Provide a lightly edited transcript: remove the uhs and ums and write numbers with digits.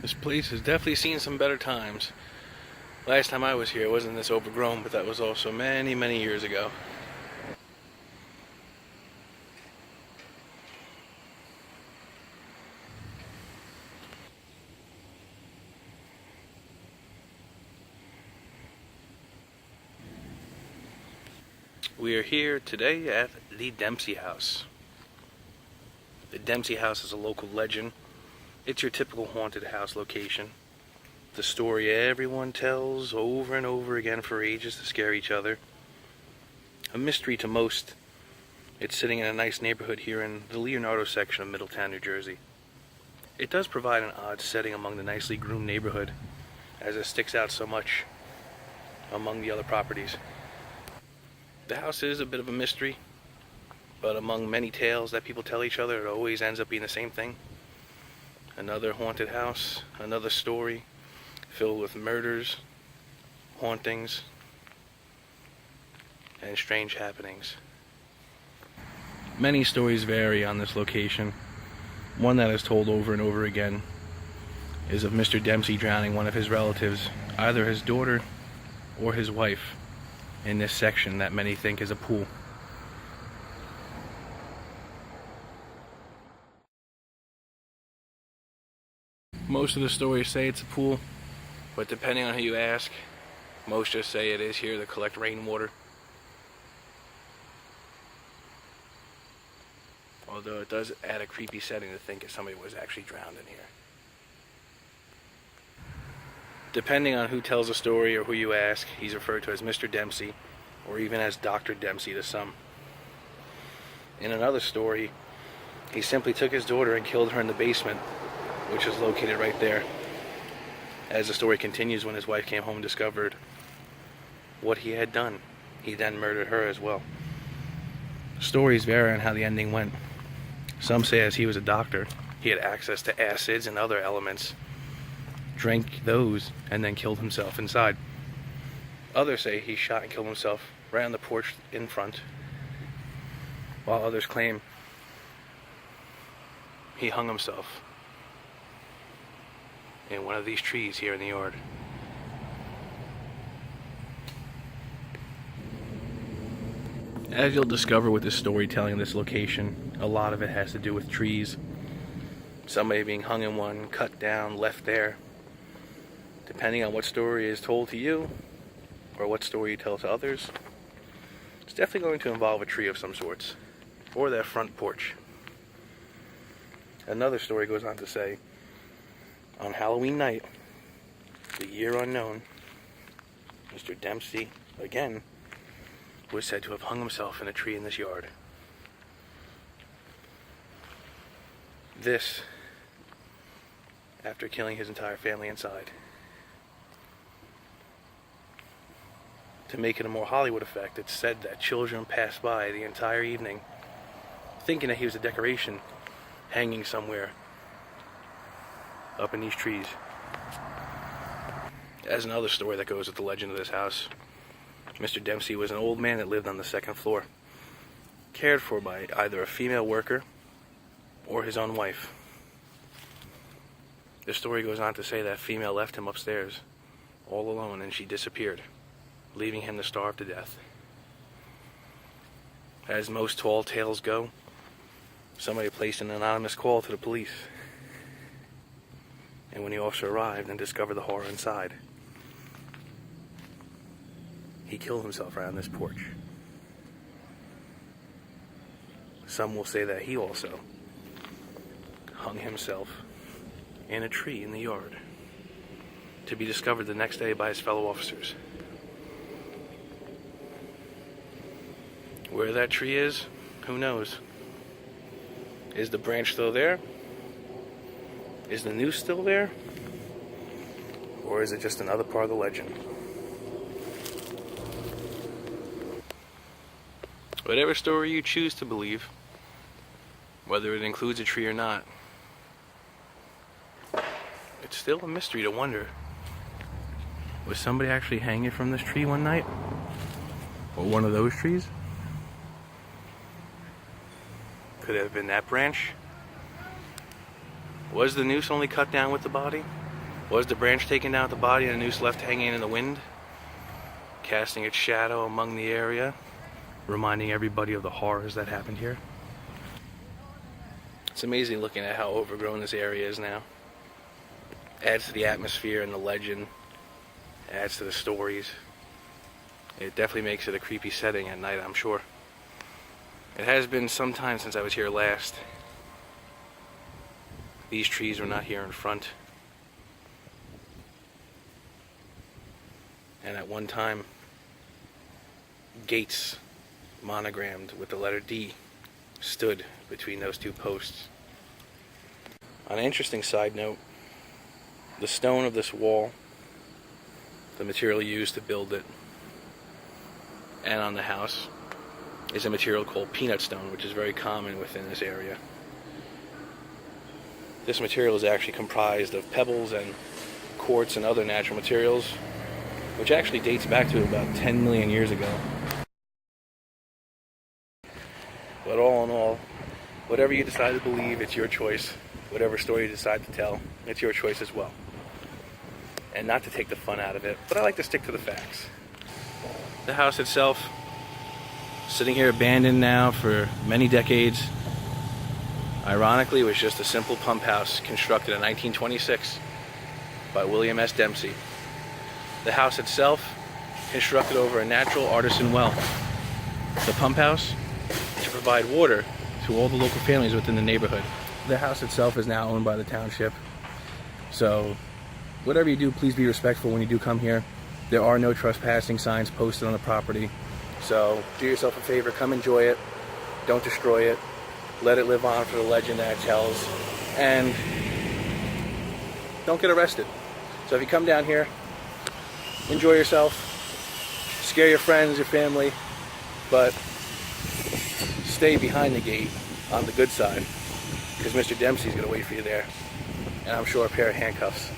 This place has definitely seen some better times. Last time I was here, it wasn't this overgrown, but that was also many, many years ago. We are here today at the Dempsey house. The Dempsey house is a local legend. It's your typical haunted house location. The story everyone tells over and over again for ages to scare each other. A mystery to most. It's sitting in a nice neighborhood here in the Leonardo section of Middletown, New Jersey. It does provide an odd setting among the nicely groomed neighborhood, as it sticks out so much among the other properties. The house is a bit of a mystery, but among many tales that people tell each other, it always ends up being the same thing. Another haunted house, another story filled with murders, hauntings, and strange happenings. Many stories vary on this location. One that is told over and over again is of Mr. Dempsey drowning one of his relatives, either his daughter or his wife, in this section that many think is a pool. Most of the stories say it's a pool, but depending on who you ask, most just say it is here to collect rainwater. Although it does add a creepy setting to think if somebody was actually drowned in here. Depending on who tells the story or who you ask, he's referred to as Mr. Dempsey, or even as Dr. Dempsey to some. In another story, he simply took his daughter and killed her in the basement, which is located right there. As the story continues, when his wife came home and discovered what he had done, he then murdered her as well. Stories vary on how the ending went. Some say as he was a doctor, he had access to acids and other elements, drank those, and then killed himself inside. Others say he shot and killed himself right on the porch in front, while others claim he hung himself in one of these trees here in the yard. As you'll discover with the storytelling of this location, a lot of it has to do with trees. Somebody being hung in one, cut down, left there. Depending on what story is told to you, or what story you tell to others, it's definitely going to involve a tree of some sorts, or that front porch. Another story goes on to say, on Halloween night, the year unknown, Mr. Dempsey, again, was said to have hung himself in a tree in this yard. This, after killing his entire family inside. To make it a more Hollywood effect, it's said that children passed by the entire evening thinking that he was a decoration hanging somewhere up in these trees. As another story that goes with the legend of this house, Mr. Dempsey was an old man that lived on the second floor, cared for by either a female worker or his own wife. The story goes on to say that female left him upstairs all alone and she disappeared, leaving him to starve to death. As most tall tales go, somebody placed an anonymous call to the police, and when the officer arrived and discovered the horror inside, he killed himself right on this porch. Some will say that he also hung himself in a tree in the yard, to be discovered the next day by his fellow officers. Where that tree is, who knows? Is the branch still there? Is the noose still there? Or is it just another part of the legend? Whatever story you choose to believe, whether it includes a tree or not, it's still a mystery to wonder. Was somebody actually hanging from this tree one night? Or one of those trees? Could it have been that branch? Was the noose only cut down with the body? Was the branch taken down at the body and a noose left hanging in the wind, casting its shadow among the area, reminding everybody of the horrors that happened here? It's amazing looking at how overgrown this area is now. Adds to the atmosphere and the legend, adds to the stories. It definitely makes it a creepy setting at night, I'm sure. It has been some time since I was here last. These trees were not here in front. And at one time, gates monogrammed with the letter D stood between those two posts. On an interesting side note, the stone of this wall, the material used to build it, and on the house, is a material called peanut stone, which is very common within this area. This material is actually comprised of pebbles and quartz and other natural materials, which actually dates back to about 10 million years ago. But all in all, whatever you decide to believe, it's your choice. Whatever story you decide to tell, it's your choice as well. And not to take the fun out of it, but I like to stick to the facts. The house itself, sitting here abandoned now for many decades, ironically was just a simple pump house constructed in 1926 by William S. Dempsey. The house itself, constructed over a natural artesian well. The pump house, to provide water to all the local families within the neighborhood. The house itself is now owned by the township. So, whatever you do, please be respectful when you do come here. There are no trespassing signs posted on the property. So, do yourself a favor, come enjoy it. Don't destroy it. Let it live on for the legend that it tells. And don't get arrested. So if you come down here, enjoy yourself. Scare your friends, your family. But stay behind the gate on the good side, because Mr. Dempsey's going to wait for you there. And I'm sure a pair of handcuffs.